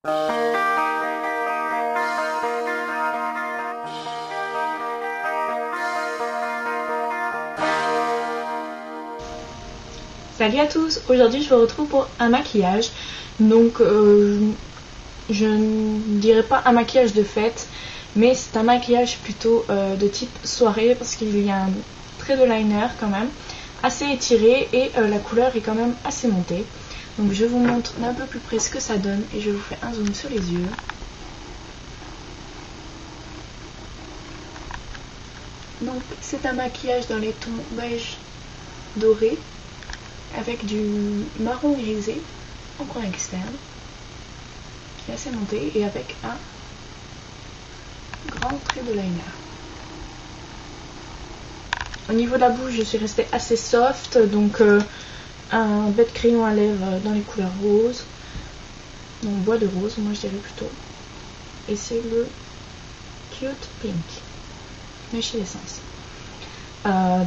Salut à tous, aujourd'hui je vous retrouve pour un maquillage. Donc je ne dirais pas un maquillage de fête, mais c'est un maquillage plutôt de type soirée, parce qu'il y a un trait de liner quand même assez étiré et la couleur est quand même assez montée. Donc je vous montre d'un peu plus près ce que ça donne et je vous fais un zoom sur les yeux. Donc c'est un maquillage dans les tons beige doré avec du marron grisé en coin externe qui est assez monté et avec un grand trait de liner. Au niveau de la bouche, je suis restée assez soft, donc un bête crayon à lèvres dans les couleurs roses, donc bois de rose moi je dirais plutôt, et c'est le Cute Pink de chez Essence.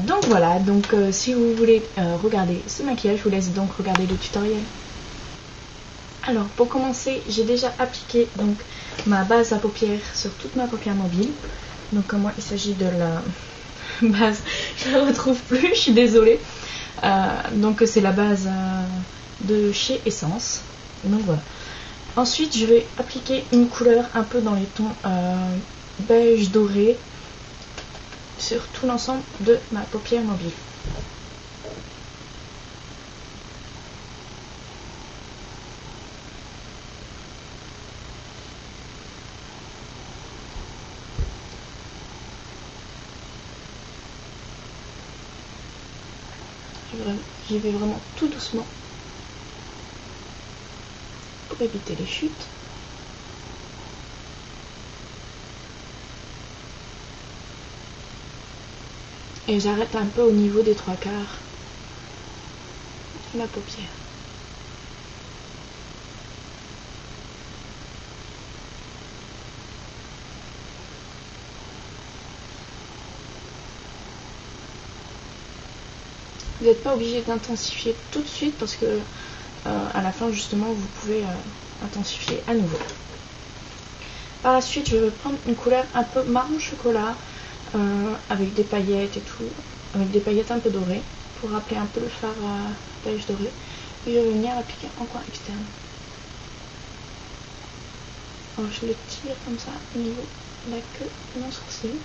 Donc voilà, donc si vous voulez regarder ce maquillage, je vous laisse donc regarder le tutoriel. Alors pour commencer, j'ai déjà appliqué donc ma base à paupières sur toute ma paupière mobile. Donc moi il s'agit de la base, je ne la retrouve plus, je suis désolée. Donc c'est la base de chez Essence. Donc voilà. Ensuite je vais appliquer une couleur un peu dans les tons beige doré sur tout l'ensemble de ma paupière mobile. J'y vais vraiment tout doucement pour éviter les chutes. Et j'arrête un peu au niveau des 3/4 de ma paupière. Vous n'êtes pas obligé d'intensifier tout de suite parce que à la fin justement vous pouvez intensifier à nouveau. Par la suite je vais prendre une couleur un peu marron chocolat avec des paillettes et tout, avec des paillettes un peu dorées pour rappeler un peu le fard beige doré, et je vais venir l'appliquer en coin externe. Alors je le tire comme ça au niveau de la queue de mon sourcil.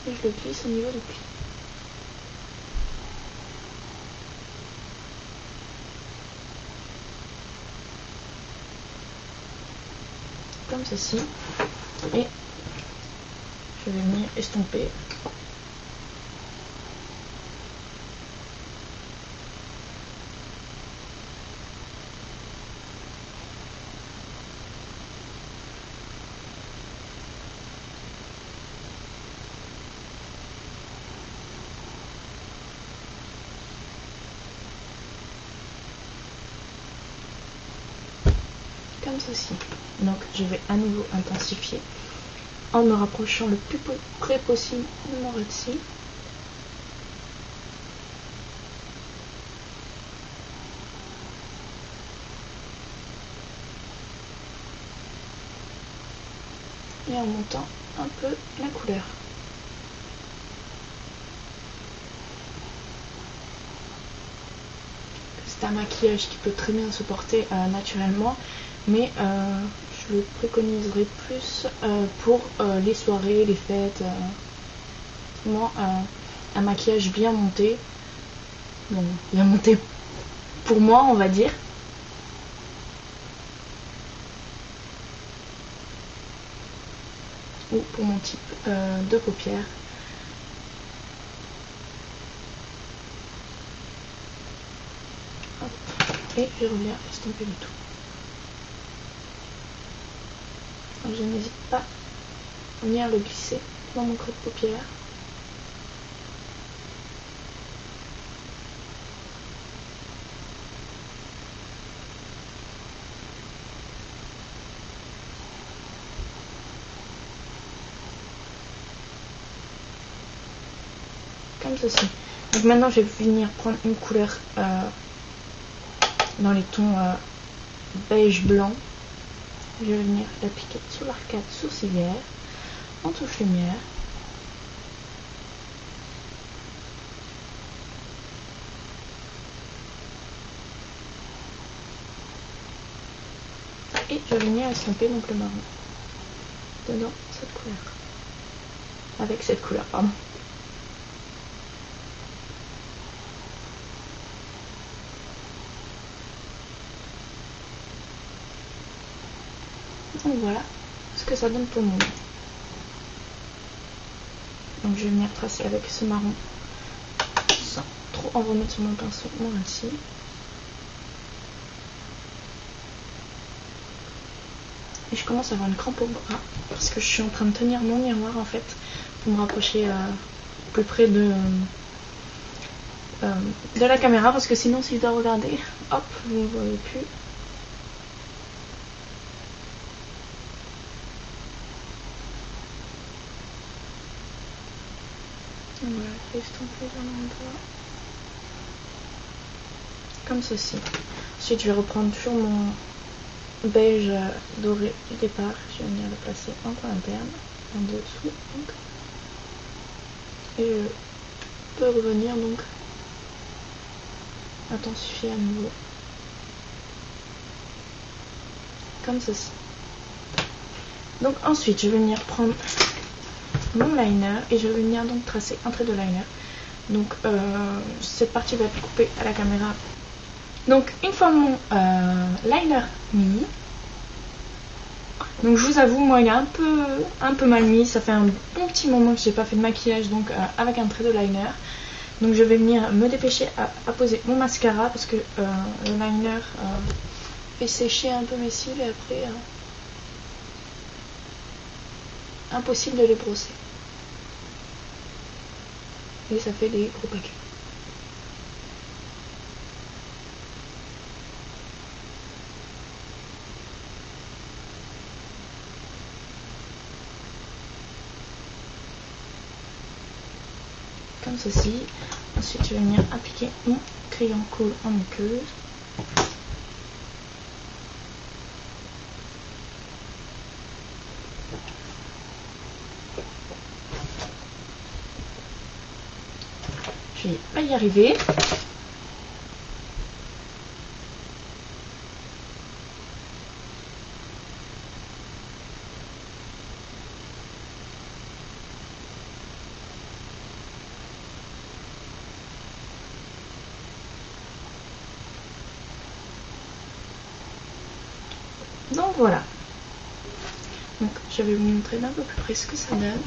Et je le glisse au niveau du pli. Comme ceci. Et je vais venir estomper. Comme ceci. Donc je vais à nouveau intensifier en me rapprochant le plus près possible de mon ras de cils. Et en montant un peu la couleur. C'est un maquillage qui peut très bien se porter naturellement, mais je le préconiserai plus pour les soirées, les fêtes. Moi, un maquillage bien monté, bon, bien monté pour moi on va dire. Ou pour mon type de paupières. Hop. Et je reviens estomper le tout. Donc je n'hésite pas à venir le glisser dans mon creux de paupière. Comme ceci. Donc maintenant je vais venir prendre une couleur dans les tons beige blanc. Je vais venir l'appliquer sur l'arcade sourcilière, en touche lumière. Et je vais venir estomper donc le marron dedans cette couleur. Avec cette couleur, pardon. Donc voilà ce que ça donne pour le moment. Donc je vais venir tracer avec ce marron sans trop en remettre sur mon pinceau, moi ici. Et je commence à avoir une crampe au bras parce que je suis en train de tenir mon miroir en fait pour me rapprocher plus près de la caméra, parce que sinon si je dois regarder, hop, vous ne voyez plus. Voilà, je vais estomper dans l'endroit comme ceci. Ensuite je vais reprendre toujours mon beige doré du départ, je vais venir le placer en coin interne, en dessous donc. Et je peux revenir donc intensifier à nouveau comme ceci. Donc ensuite je vais venir prendre mon liner et je vais venir donc tracer un trait de liner. Donc cette partie va être coupée à la caméra. Donc une fois mon liner mis, donc je vous avoue, moi il est un peu mal mis, ça fait un bon petit moment que j'ai pas fait de maquillage donc avec un trait de liner. Donc je vais venir me dépêcher à poser mon mascara parce que le liner fait sécher un peu mes cils et après impossible de les brosser. Et ça fait des gros paquets. Comme ceci. Ensuite je vais venir appliquer mon crayon cool en muqueuse. Je vais pas y arriver. Donc voilà. Donc je vais vous montrer d'un peu plus près ce que ça donne.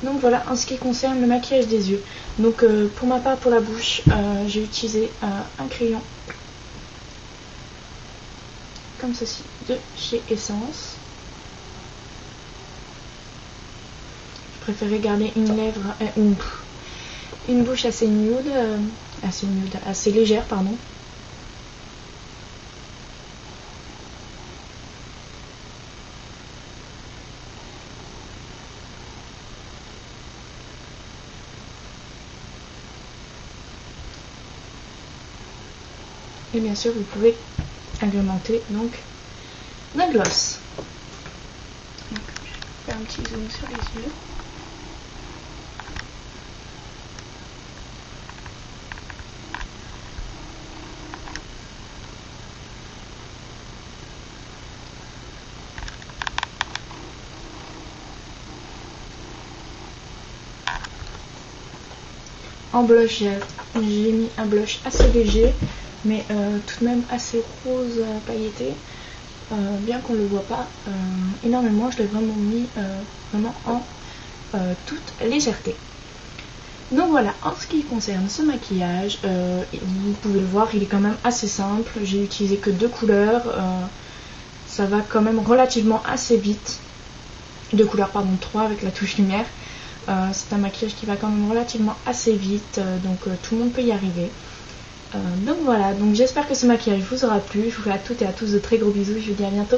Donc voilà en ce qui concerne le maquillage des yeux. Donc pour ma part, pour la bouche, j'ai utilisé un crayon comme ceci de chez Essence. Je préférais garder une lèvre, une bouche assez nude, assez légère pardon. Et bien sûr vous pouvez agrémenter donc d'un gloss. Donc, je vais faire un petit zoom sur les yeux. En blush, j'ai mis un blush assez léger, mais tout de même assez rose pailleté, bien qu'on ne le voit pas énormément. Je l'ai vraiment mis vraiment en toute légèreté. Donc voilà, en ce qui concerne ce maquillage, vous pouvez le voir, il est quand même assez simple. J'ai utilisé que 2 couleurs, ça va quand même relativement assez vite. 2 couleurs, pardon, 3 avec la touche lumière. C'est un maquillage qui va quand même relativement assez vite, donc tout le monde peut y arriver. Donc voilà, donc j'espère que ce maquillage vous aura plu. Je vous fais à toutes et à tous de très gros bisous, je vous dis à bientôt.